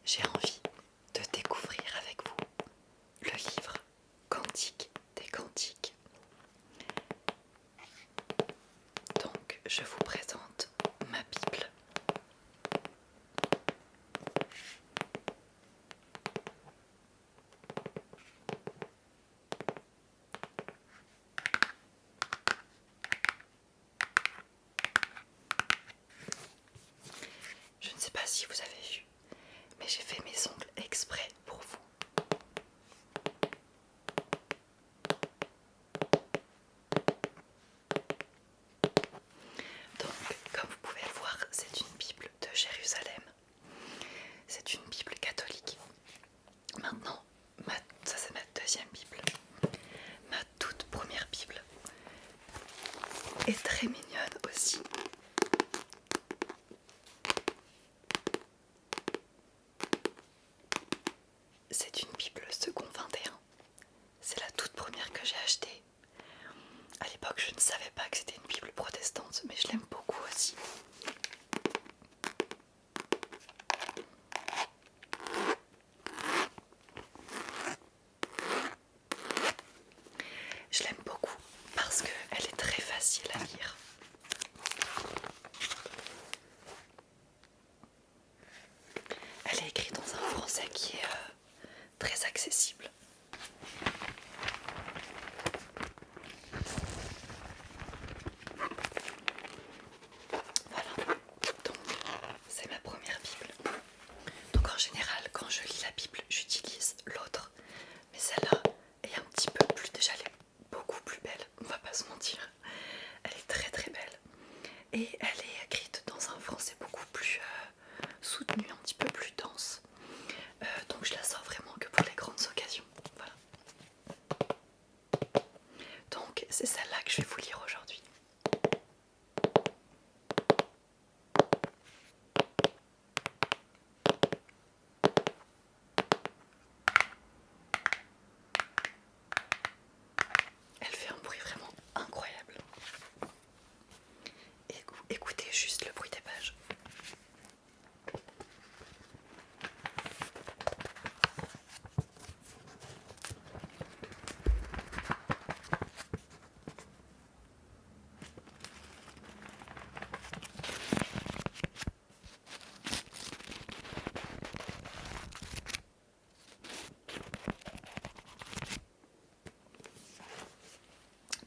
j'ai envie de découvrir avec vous le livre Cantique des Cantiques. Donc, je vous présente ma Bible. Je ne sais pas si vous avez vu, mais j'ai fait mes ongles exprès pour vous. Donc, comme vous pouvez le voir, c'est une Bible de Jérusalem. C'est une Bible catholique. Maintenant, ça c'est ma deuxième Bible. Ma toute première Bible est très mignonne aussi. C'est une Bible second 21. C'est la toute première que j'ai achetée. À l'époque, je ne savais pas que c'était une Bible protestante, mais je l'aime beaucoup aussi. Je l'aime beaucoup parce qu'elle est très facile à lire. Elle est écrite dans un français qui est très accessible. Voilà, donc c'est ma première Bible. Donc en général, quand je lis la Bible, j'utilise l'autre. Mais celle-là est un petit peu plus, déjà elle est beaucoup plus belle, on va pas se mentir. Elle est très très belle. Et elle est écrite dans un français beaucoup plus soutenu, un petit peu plus dense. Donc je la sors vraiment que pour les grandes occasions. Voilà. Donc c'est celle-là que je vais vous lire aujourd'hui. Elle fait un bruit vraiment incroyable. Écoutez juste le bruit des pages.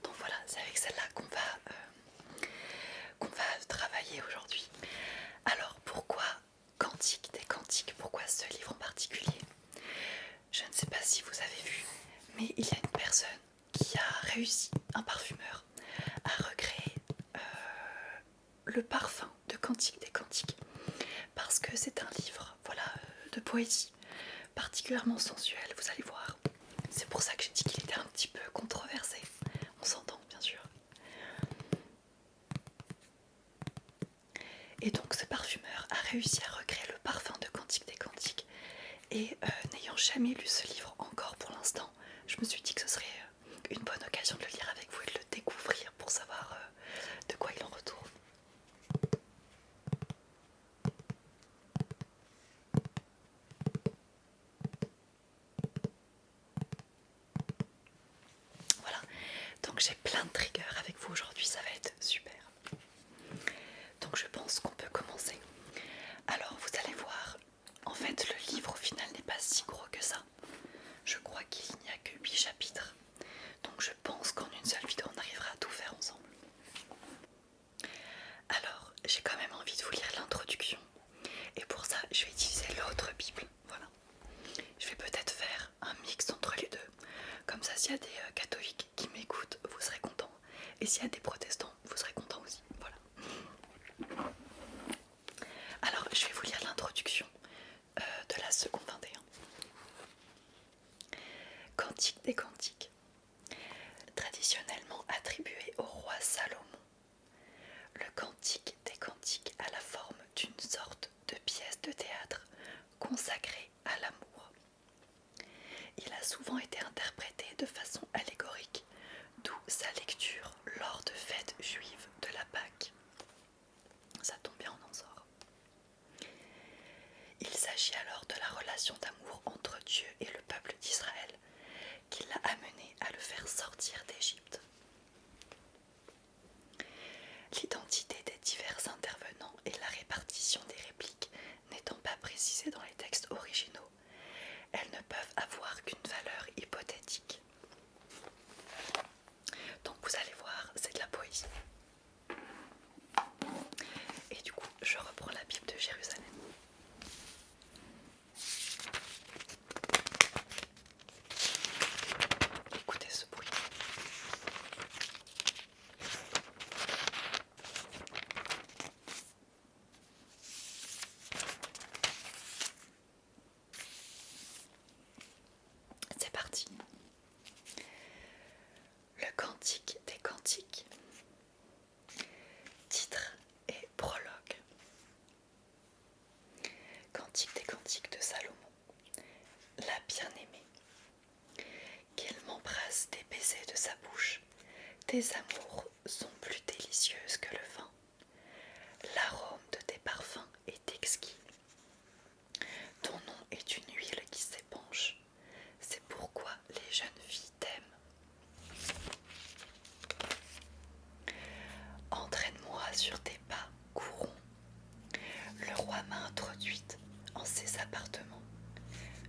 Donc voilà, c'est avec celle-là qu'on va travailler aujourd'hui. Alors pourquoi Cantique des Cantiques? Pourquoi ce livre en particulier? Je ne sais pas si vous avez vu, mais il y a une personne qui a réussi, un parfumeur, à recréer le parfum de Cantique des Cantiques. Parce que c'est un livre, voilà, de poésie, particulièrement sensuel, vous allez voir. C'est pour ça que j'ai dit qu'il était un petit peu controversé. On s'entend, bien sûr. Et donc ce parfumeur a réussi à recréer le parfum de Cantique des Cantiques. Et n'ayant jamais lu ce livre encore pour l'instant, je me suis dit que ce serait une bonne occasion de le lire avec vous et de le découvrir pour savoir de quoi il en retourne. Voilà, donc j'ai plein de triggers avec vous aujourd'hui, ça va être super. Donc je pense qu'on peut commencer. Alors vous allez voir, en fait le livre au final n'est pas si gros que ça. Je crois qu'il n'y a que 8 chapitres. Donc je pense qu'en une seule vidéo on arrivera à tout faire ensemble. Alors j'ai quand même envie de vous lire l'introduction. Et pour ça je vais utiliser l'autre Bible. Voilà. Je vais peut-être faire un mix entre les deux. Comme ça s'il y a des catholiques qui m'écoutent, vous serez contents. Et s'il y a des protestants, vous serez contents aussi. Voilà. Alors je vais vous lire l'introduction de la seconde 21. Cantique des Cantiques. Traditionnellement attribué au roi Salomon, le Cantique des Cantiques a la forme d'une sorte de pièce de théâtre consacrée à l'amour. Il a souvent été interprété de façon allégorique, d'où sa lecture lors de fêtes juives de la Pâque. Ça tombe bien, on en sort. Il s'agit alors de la relation d'amour entre Dieu et le peuple d'Israël qui l'a amené à le faire sortir d'Égypte. L'identité des divers intervenants et la répartition des répliques n'étant pas précisées dans les textes originaux, elles ne peuvent avoir qu'une valeur hypothétique. Donc vous allez voir, c'est de la poésie. Et du coup, je reprends la Bible de Jérusalem. Écoutez ce bruit. C'est parti. Le Cantique des Cantiques. Titre et prologue. Cantique des Cantiques de Salomon. La bien-aimée. Qu'il m'embrasse des baisers de sa bouche. Tes amours sont plus délicieuses que le vin. L'arôme de tes parfums est exquis. Ton nom est une huile qui s'épanche. C'est pourquoi les jeunes filles t'aiment. Entraîne-moi sur tes pas, courons. Le roi m'a introduite en ses appartements.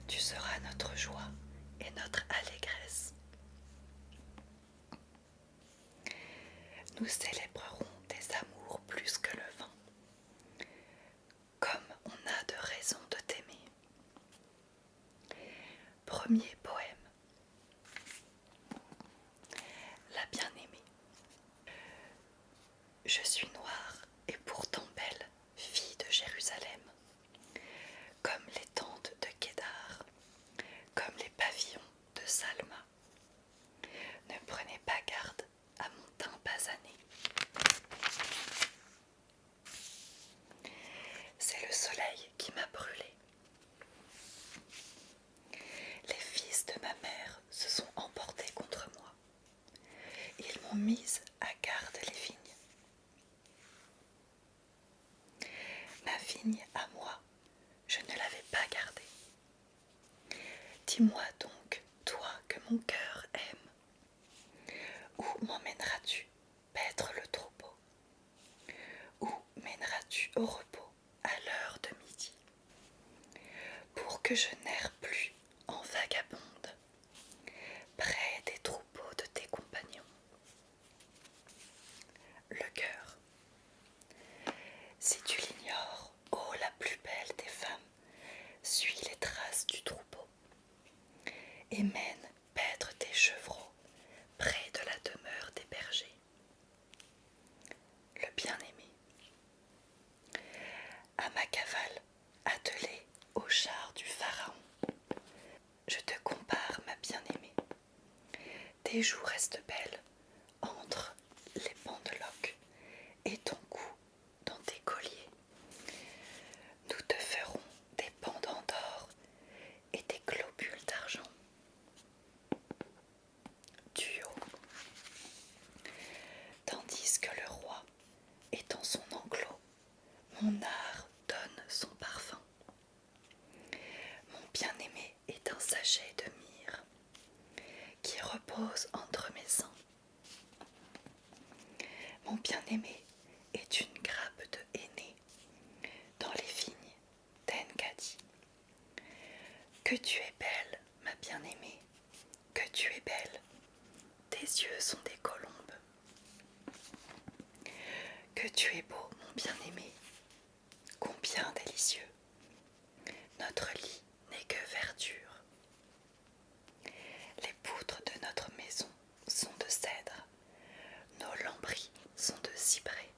Tu seras notre joie et notre allégresse. Nous célébrerons tes amours plus que le vin. Comme on a de raisons de t'aimer. Premier poème. La bien-aimée. Je suis noire et pourtant belle, fille de Jérusalem, comme les tentes de Kédar, comme les pavillons de Salma. Ne prenez pas garde à mon teint basané. C'est le soleil qui m'a brûlé. Les fils de ma mère se sont emportés contre moi. Ils m'ont mise à garde les vignes. Ma vigne à moi, je ne l'avais pas gardée. Dis-moi donc, toi que mon cœur aime, où m'emmèneras-tu paître le troupeau? Où mèneras-tu au repos à l'heure de midi? Pour que je n'erre plus en vagabonde, près des troupeaux de tes compagnons. Le cœur. Si tu l'ignores, ô la plus belle des femmes, suis les traces du troupeau et mène paître tes chevreaux près de la demeure des bergers. Le bien-aimé. À ma cavale, attelée au char du pharaon, je te compare, ma bien-aimée. Tes joues restent belles entre les pendeloques et ton cou dans tes colliers. Nous te ferons des pendants d'or et des globules d'argent. Duo. Tandis que le roi est dans son enclos, mon art donne son parfum. Mon bien-aimé est un sachet de myrrhe qui repose entre mes seins. Mon bien-aimé est une grappe de henné dans les vignes d'Engadi. Que tu es belle, ma bien-aimée, que tu es belle. Tes yeux sont des colombes. Que tu es beau, mon bien-aimé, combien délicieux. Notre lit n'est que verdure. Les poutres de notre maison sont de cèdre. Nos lambris sont de cyprès.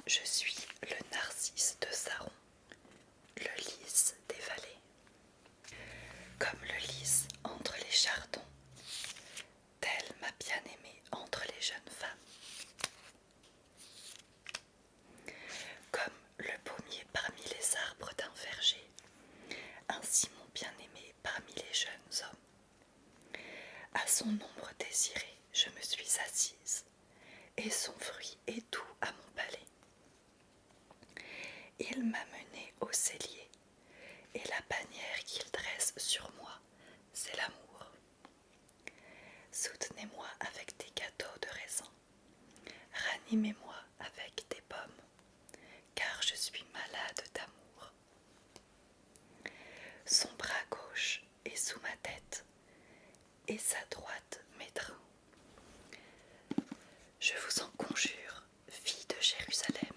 Je suis le narcisse de Saron, le lys des vallées. Comme le lys entre les chardons, telle ma bien-aimée entre les jeunes femmes. Comme le pommier parmi les arbres d'un verger, ainsi mon bien-aimé parmi les jeunes hommes. À son ombre désirée, je me suis assise, et son fruit est doux à mon palais. Il m'a menée au au cellier, et la bannière qu'il dresse sur moi, c'est l'amour. Soutenez-moi avec des gâteaux de raisin, ranimez-moi avec des pommes, car je suis malade d'amour. Son bras gauche est sous ma tête, et sa droite m'étreint. Je vous en conjure, filles de Jérusalem,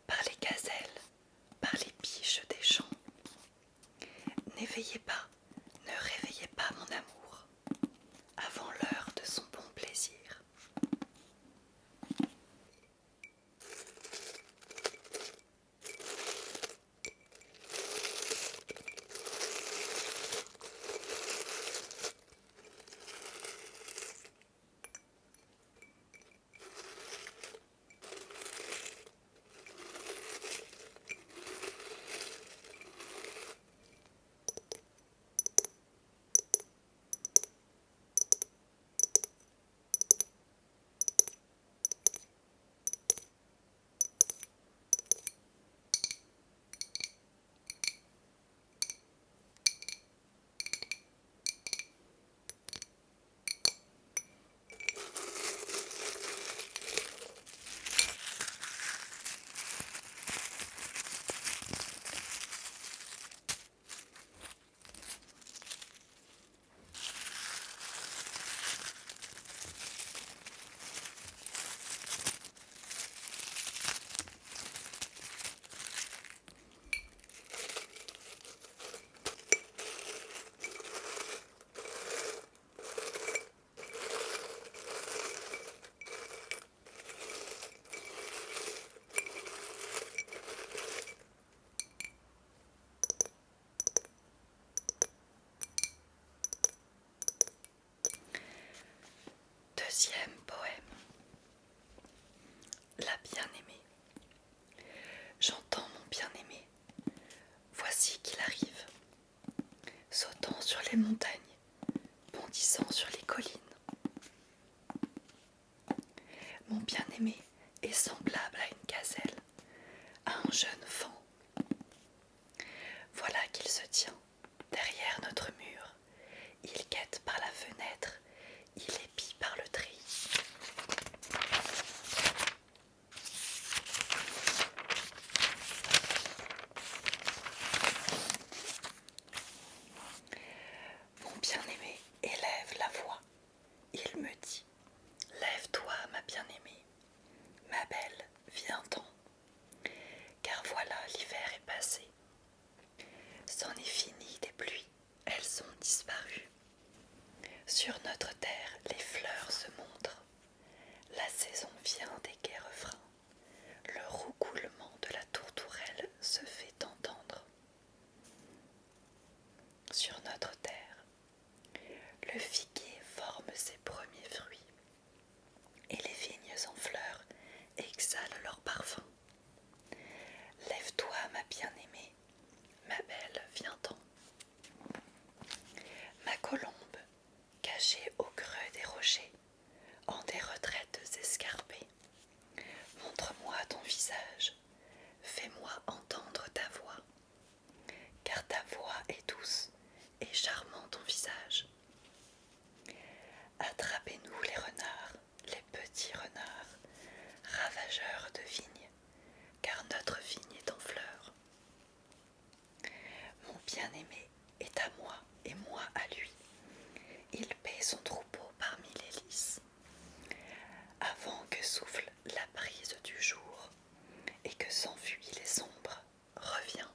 par les gazelles, par les biches des champs, n'éveillez pas, ne réveillez pas mon amour, avant l'heure de son bon plaisir. Deuxième poème. La bien-aimée. J'entends mon bien-aimé, voici qu'il arrive, sautant sur les montagnes, bondissant sur les collines. Mon bien-aimé est semblable à une gazelle, à un jeune faon. Voilà qu'il se tient derrière notre mur, il guette par la fenêtre, il épie par le treillis. Mon bien-aimé élève la voix, il me dit: lève-toi, ma bien-aimée, ma belle, viens-t'en, car voilà l'hiver est passé. C'en est fini des pluies, elles sont disparues. Sur notre terre, les fleurs se montrent. La saison vient des gai refrains. Le roucoulement de la tourterelle se fait entendre. Sur notre terre, le figuier forme ses premiers fruits, et les vignes en fleurs exhalent leur parfum. Lève-toi, ma bien-aimée, ma belle, viens-t'en. Ma colombe, cachée au creux des rochers, en des retraites escarpées, montre-moi ton visage, fais-moi entendre ta voix, car ta voix est douce et charmant ton visage. Attrapez-nous les renards, les petits renards, ravageurs de vignes, car notre vigne est en fleurs. Mon bien-aimé est à moi et moi à lui. Il paie son troupeau parmi les lys. Avant que souffle la brise du jour et que s'enfuient les ombres, reviens.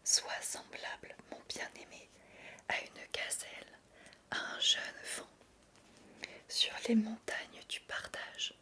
Sois semblable, mon bien-aimé, à une gazelle, à un jeune faon. Sur les montagnes du partage.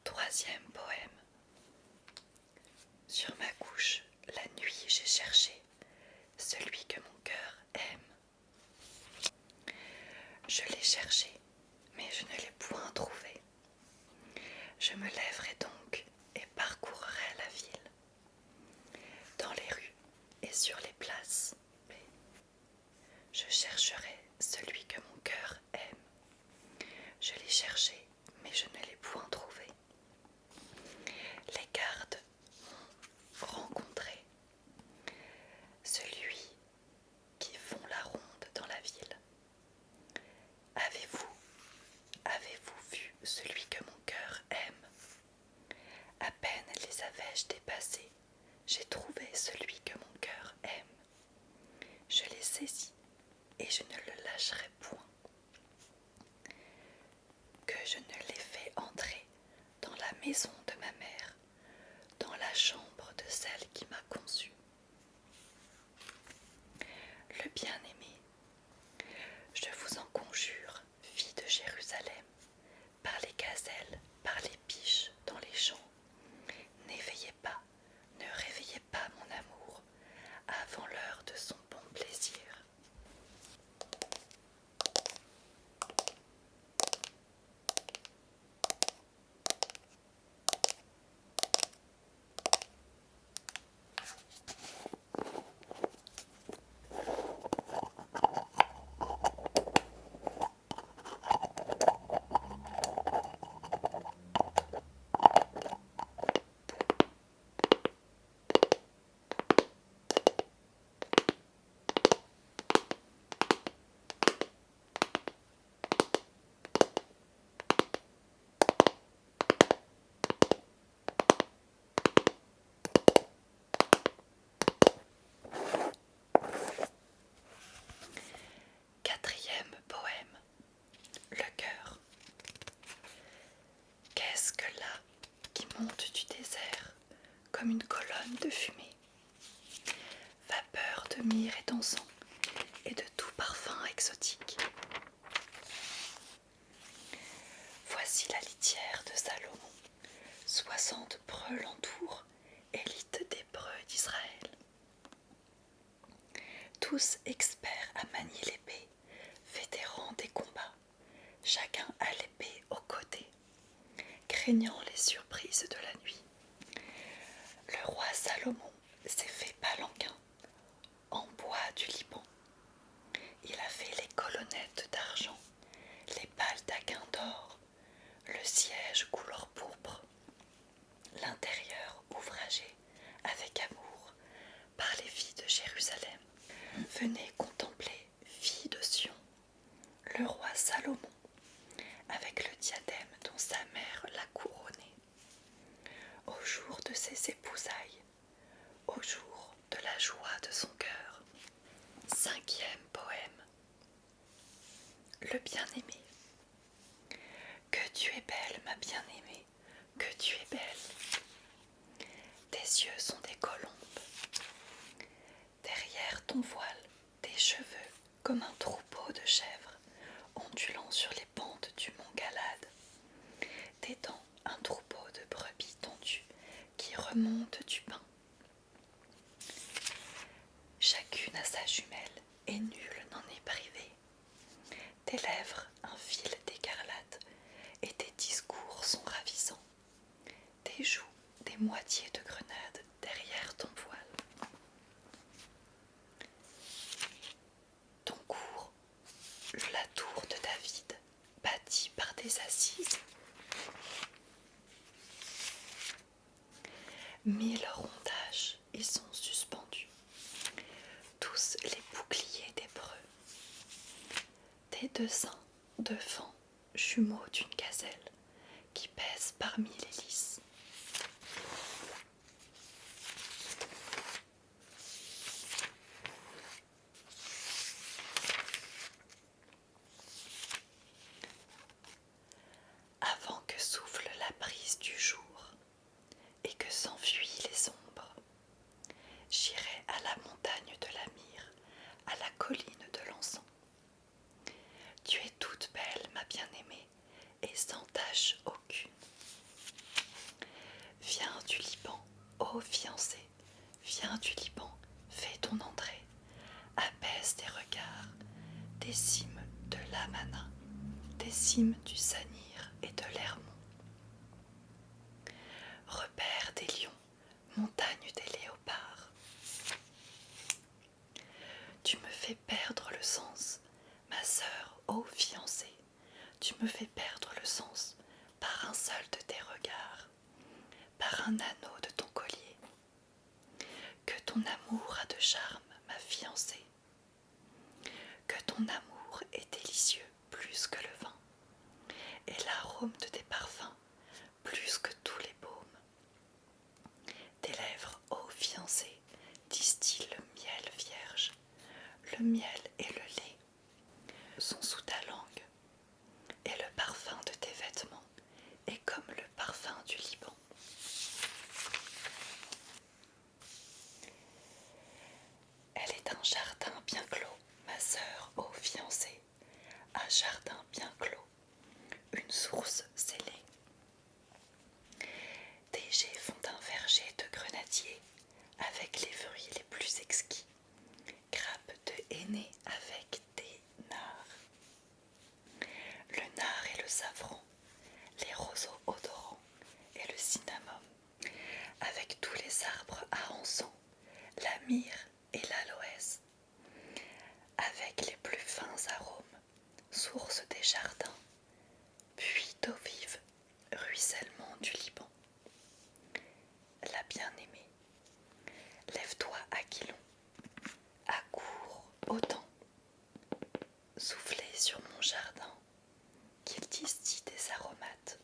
Troisième poème. Sur ma couche, Je l'ai cherché, mais je ne l'ai point trouvé. Je me lèverai donc et parcourrai la ville, dans les rues et sur les places. Je chercherai celui que mon cœur aime. Je l'ai cherché, mais je ne l'ai point trouvé. Les gardes m'ont rencontré, celui qui font la ronde dans la ville. Avez-vous vu celui que mon cœur aime? À peine les avais-je dépassés, j'ai trouvé celui que mon cœur aime. Je l'ai saisi et je ne le lâcherai point. Que je ne l'ai fait entrer dans la maison de ma mère, dans la chambre de celle qui m'a conçue. Le bien-aimé, je vous en conjure, filles de Jérusalem, par les gazelles, par les biches dans les champs, n'éveillez pas, ne réveillez pas mon amour avant l'heure de son bon plaisir. Quatrième poème, le cœur. Qu'est-ce que là qui monte du désert comme une colonne de fumée, vapeur de myrrhe et d'encens et de tout parfum exotique? Voici la litière de Salomon, 60 preux l'entourent, élite des preux d'Israël. Tous experts à manier l'épée, vétérans des combats, chacun a l'épée au côté, craignant les surprises de la nuit. Le roi Salomon s'est fait palanquin en bois du Liban. Il a fait les colonnettes d'argent, les baldaquins d'or, le siège couleur pourpre, l'intérieur ouvragé avec amour par les filles de Jérusalem. Venez contempler, filles de Sion, le roi Salomon, avec le diadème dont sa mère l'a couronné. Au jour de ses épousailles, au jour de la joie de son cœur. Cinquième poème, le bien-aimé. Que tu es belle, ma bien-aimée, que tu es belle. Tes yeux sont des colombes. Derrière ton voile, tes cheveux comme un troupeau de chèvres ondulant sur les pentes du mont Galade. Tes dents, un troupeau de brebis tondues qui remontent du pain. Chacune a sa jumelle et nul n'en est privé. Tes lèvres, un fil d'écarlate, et tes discours sont ravissants. Tes joues, des moitiés de grenade derrière ton voile. Ton cours, la tour de David, bâtie par des assises. 1000 rondages y sont suspendus, tous les boucliers des preux. Tes 200 fans, jumeaux d'une gazelle, qui pèsent parmi les lys. Avant que souffle la brise du jour et que s'enfuient les ombres, j'irai à la montagne de la myrrhe, à la colline de l'encens. Tu es toute belle, ma bien-aimée, et sans tache aucune. Viens du Liban, ô fiancé, viens du Liban, fais ton entrée, apaise tes regards, des cimes de l'Amana. cimes du Sanir et de l'Hermont. Repère des lions, montagne des léopards. Tu me fais perdre le sens, ma sœur, ô fiancée. Tu me fais perdre le sens par un seul de tes regards, par un anneau de ton collier. Que ton amour a de charme, ma fiancée. Que ton amour est délicieux plus que le vin, et l'arôme de tes parfums plus que tous les baumes. Tes lèvres, ô fiancée, distillent le miel vierge. Le miel et le lait sont sous ta langue, et le parfum de tes vêtements est comme le parfum du Liban. Elle est un jardin bien clos, ma sœur, ô fiancée, un jardin bien clos, une source scellée. Tes jets font un verger de grenadier avec les fruits les plus exquis, grappes de henné avec des nards. Le nard et le safran, les roseaux odorants et le cinnamome, avec tous les arbres à encens, la myrrhe et l'aloès, avec les plus fins arômes, source des jardins, puits d'eau vive, ruissellement du Liban. La bien-aimée, lève-toi, Aquilon, accours autant, soufflez sur mon jardin, qu'il distille des aromates.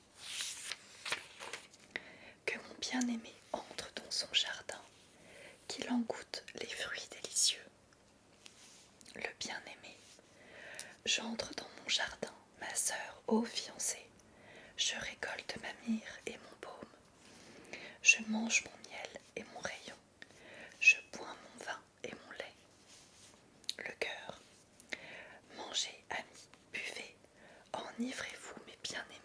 Que mon bien-aimé entre dans son jardin, qu'il en goûte les fruits délicieux. Le bien-aimé, j'entre dans mon jardin, ma sœur, ô fiancée, je récolte ma myrrhe et mon baume, je mange mon miel et mon rayon, je bois mon vin et mon lait. Le cœur, mangez, amis, buvez, enivrez-vous, mes bien-aimés.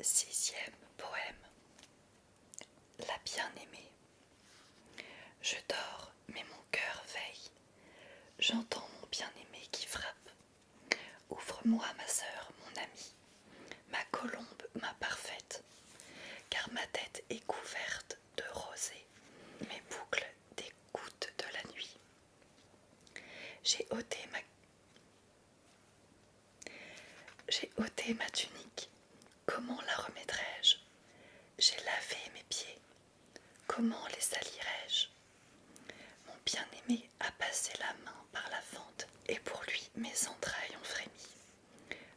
Sixième poème. La bien-aimée. Je dors, mais mon cœur veille. J'entends mon bien-aimé qui frappe. Ouvre-moi, ma sœur, mon amie, ma colombe, ma parfaite, car ma tête est couverte de rosée, mes boucles des gouttes de la nuit. J'ai ôté ma tunique, comment la remettrai-je? J'ai lavé mes pieds, comment les salirai-je? Mon bien-aimé a passé la main par la fente, et pour lui mes entrailles ont frémi.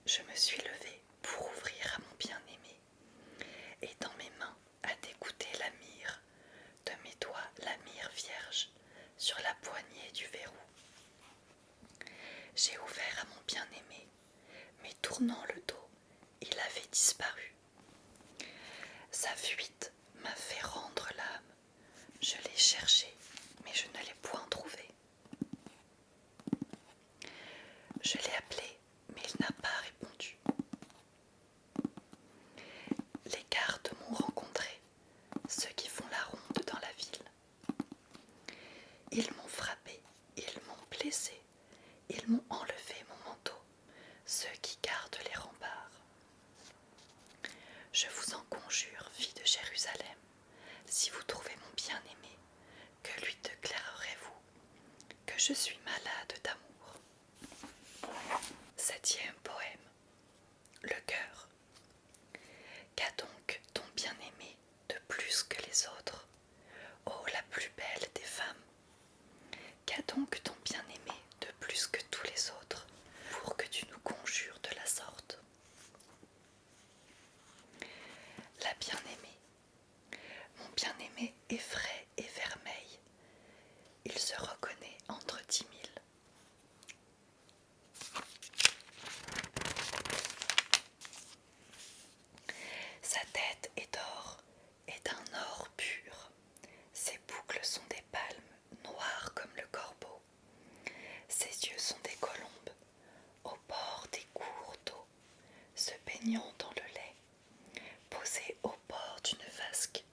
Je me suis levée pour ouvrir à mon bien-aimé, et dans mes mains a dégoûté la myrrhe, de mes doigts la myrrhe vierge, sur la poignée du verrou. J'ai ouvert à mon bien-aimé, mais tournant le dos, il avait disparu. Sa fuite m'a fait rendre l'âme. Je l'ai cherché, mais je ne l'ai point trouvé. Je l'ai appelé, mais il n'a pas répondu. Les gardes m'ont rencontré, ceux qui font la ronde dans la ville. Ils m'ont frappé, ils m'ont blessé, ils m'ont enlevé mon manteau, ceux qui gardent les remparts. Je vous en conjure, fille de Jérusalem, si vous trouvez mon bien-aimé, que lui déclarerez-vous que je suis malade d'amour. Qu'a donc ton bien-aimé de plus que tous les autres pour que tu nous conjures de la sorte? La bien-aimée. Mon bien-aimé est frais et vermeil. Il se reconnaît entre 10 000. Sa tête est d'or et d'un or pur. Ses boucles sont des palmes noires comme le corbeau. Ses yeux sont des colombes au bord des cours d'eau, se baignant dans le lait, posées au bord d'une vasque.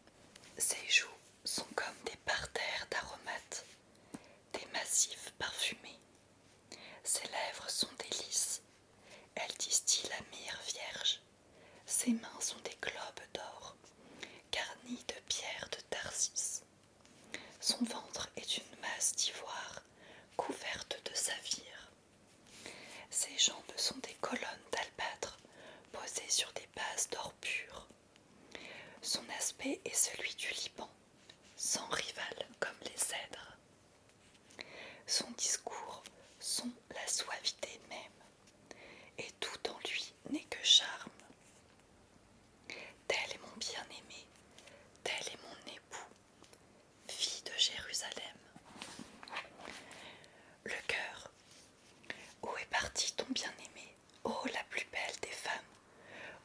Ses joues sont comme des parterres d'aromates, des massifs parfumés. Ses lèvres sont des lys, elle distille la myrrhe vierge. Ses mains sont des globes d'or, garnis de pierres de Tarsis. Son ventre est une masse d'ivoire, couverte de saphir. Ses jambes sont des colonnes d'albâtre, posées sur des bases d'or pur. Son aspect est celui du Liban, sans rival comme les cèdres. Son discours sont la suavité même, et tout en lui n'est que charme. Tel est mon bien-aimé, tel est mon époux, fille de Jérusalem. Le cœur. Où est parti ton bien-aimé, ô la plus belle des femmes?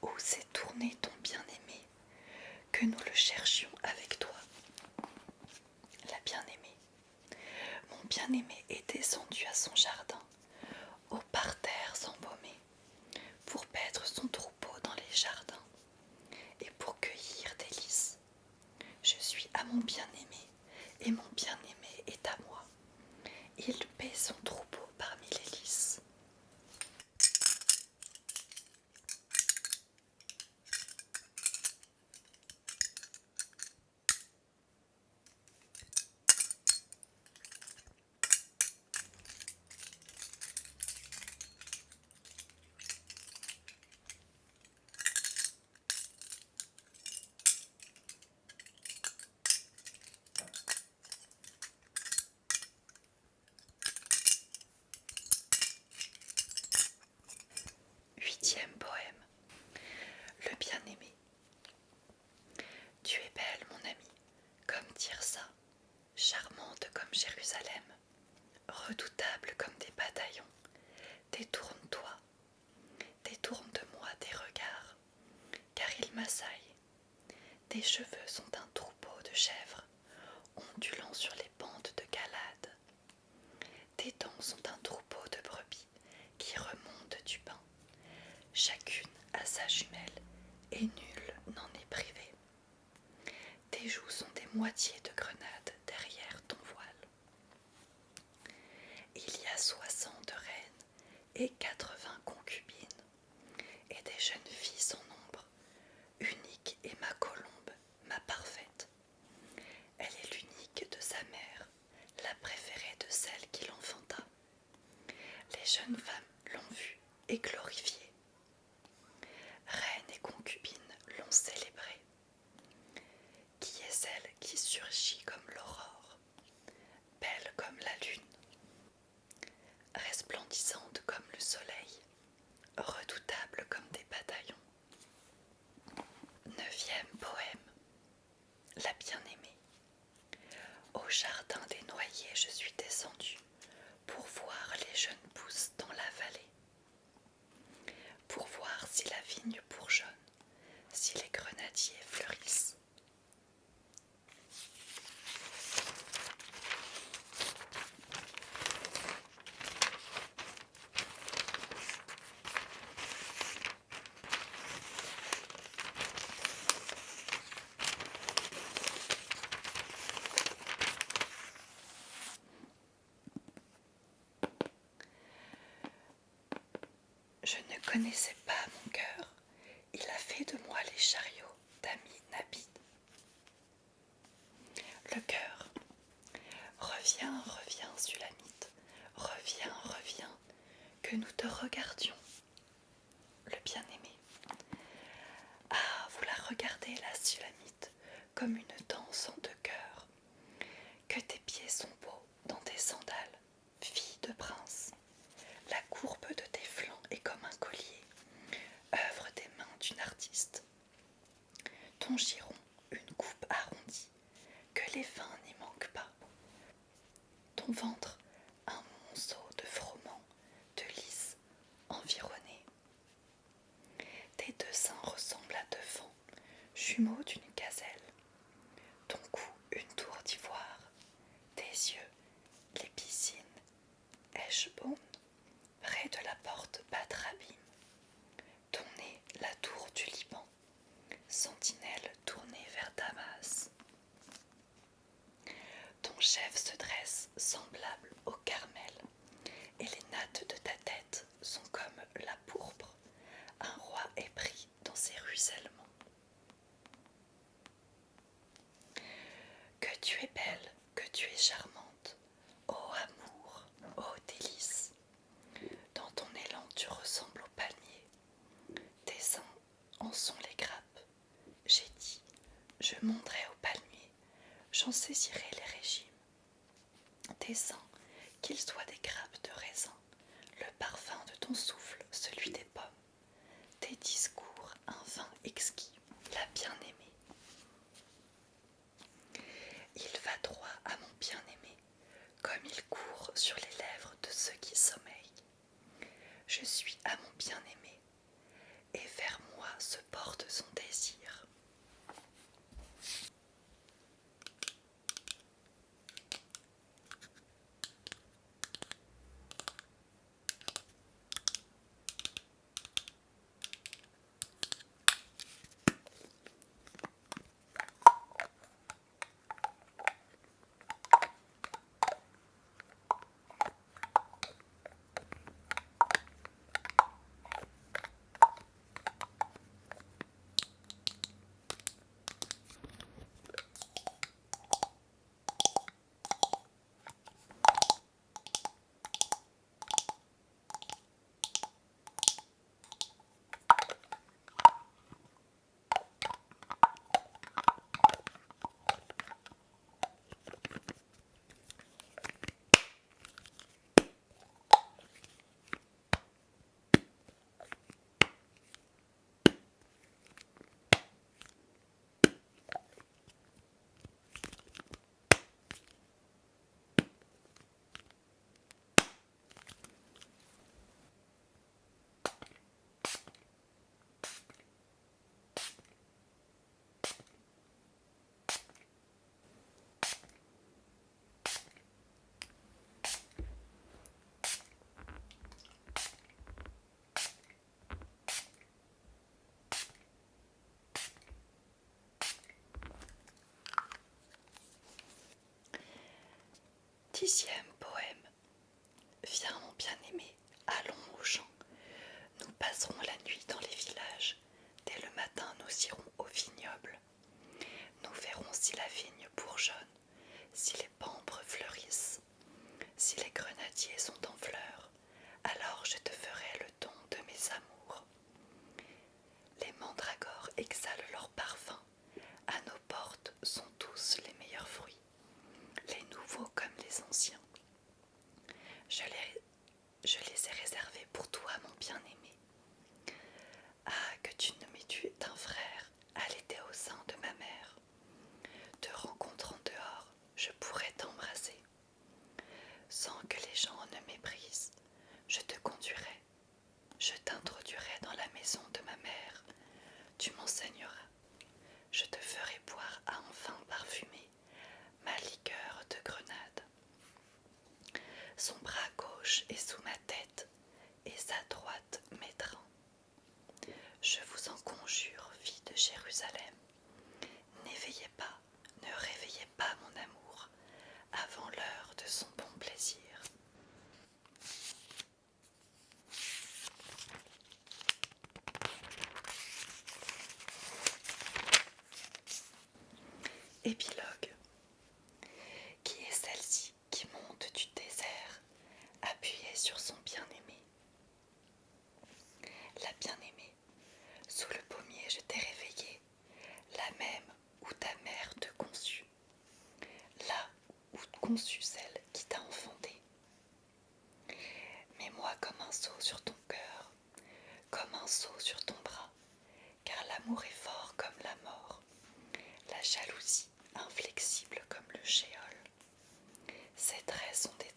Où s'est tourné ton bien-aimé, que nous le cherchions avec toi? La bien-aimée. Mon bien-aimé est descendu à son jardin, aux parterres embaumés, pour paître son troupeau dans les jardins et pour cueillir des lys. Je suis à mon bien-aimé et mon bien-aimé est à moi. Il paît son troupeau parmi les lys. Huitième poème. Le bien-aimé. Tu es belle, mon ami, comme Tirsa, charmante comme Jérusalem, redoutable comme des bataillons. Détourne-toi, détourne de moi tes regards, car ils m'assaillent. Tes cheveux sont un troupeau de chèvres, ondulant sur les pentes de Galade. Tes dents sont un troupeau de brebis qui remontent du bain. Chacune a sa jumelle, et nul n'en est privé. Tes joues sont des moitiés de grenades derrière ton voile. Il y a 60 reines et 80 concubines, et des jeunes filles sans nombre. Unique est ma colombe, ma parfaite. Elle est l'unique de sa mère, la préférée de celle qui l'enfanta. Les jeunes femmes l'ont vue et glorifiée. Reine et concubine l'ont célébrée. Qui est celle qui surgit comme l'aurore, belle comme la lune, resplendissante comme le soleil, redoutable comme des bataillons? Neuvième poème. La bien-aimée. Au jardin des noyers je suis descendue pour voir les jeunes pousses dans la vallée, pour voir si la vigne bourgeonne, si les grenadiers fleurissent. Je ne connaissais pas mon cœur, il a fait de moi les chariots d'Ami Nabid. Le cœur. Reviens, reviens, Sulamite, reviens, reviens, que nous te regardions. Le bien-aimé. Ah, vous la regardez, la Sulamite, comme une danse en deux cœurs. Que tes pieds sont beaux dans tes sandales, ton ventre un monceau de froment, de lys environné. Tes deux seins ressemblent à deux fans, jumeaux d'une gazelle. Ton cou une tour d'ivoire, tes yeux les piscines Eschbone, près de la porte Batrabim. Ton nez la tour du Liban, sentinelle tournée vers Damas. Ton chef se dresse semblable au Carmel, et les nattes de ta tête sont comme la pourpre. Un roi est pris dans ses ruissellements. Que tu es belle, que tu es charmante, ô amour, ô délice. Dans ton élan tu ressembles au palmier, tes seins en sont les grappes. J'ai dit, je monterai au palmier, j'en saisirai les régimes. Tes seins, qu'ils soient des grappes de raisin, le parfum de ton souffle, celui des pommes. Tes discours, un vin exquis, la bien-aimée. Il va droit à mon bien-aimé, comme il court sur les lèvres de ceux qui sommeillent. Je suis à mon bien-aimé, et vers moi se porte son désir. Dixième poème. Viens mon bien-aimé, allons aux champs. Nous passerons la nuit dans les villages. Dès le matin nous irons au vignoble. Nous verrons si la vigne bourgeonne, si les pampres fleurissent, si les grenadiers sont en fleurs. Alors je te ferai le don de mes amours. Les mandragores exhalent leur parfum. À nos portes sont tous les meilleurs fruits, les nouveaux comme les anciens. Je les ai réservés pour toi, mon bien-aimé. Ah, que tu ne m'aies tué d'un frère, allaité au sein de ma mère. Te rencontrant dehors, je pourrais t'embrasser. Sans que les gens ne méprisent, je te conduirai. Je t'introduirai dans la maison de ma mère. Tu m'enseigneras. Je te ferai boire à un vin parfumé ma liqueur de grenade. Son bras gauche est sous ma tête et sa droite m'étreint. Je vous en conjure, filles de Jérusalem, n'éveillez pas, ne réveillez pas mon amour avant l'heure de son bon plaisir. Épilogue. Qui est celle-ci qui monte du désert, appuyée sur son bien-aimé? La bien-aimée, sous le pommier je t'ai réveillée, la même où ta mère te conçut, là où conçut celle qui t'a enfanté. Mets-moi comme un seau sur ton cœur, comme un seau sur ton bras, car l'amour est fort comme la mort, la jalousie inflexible comme le shéol. Ces traits sont des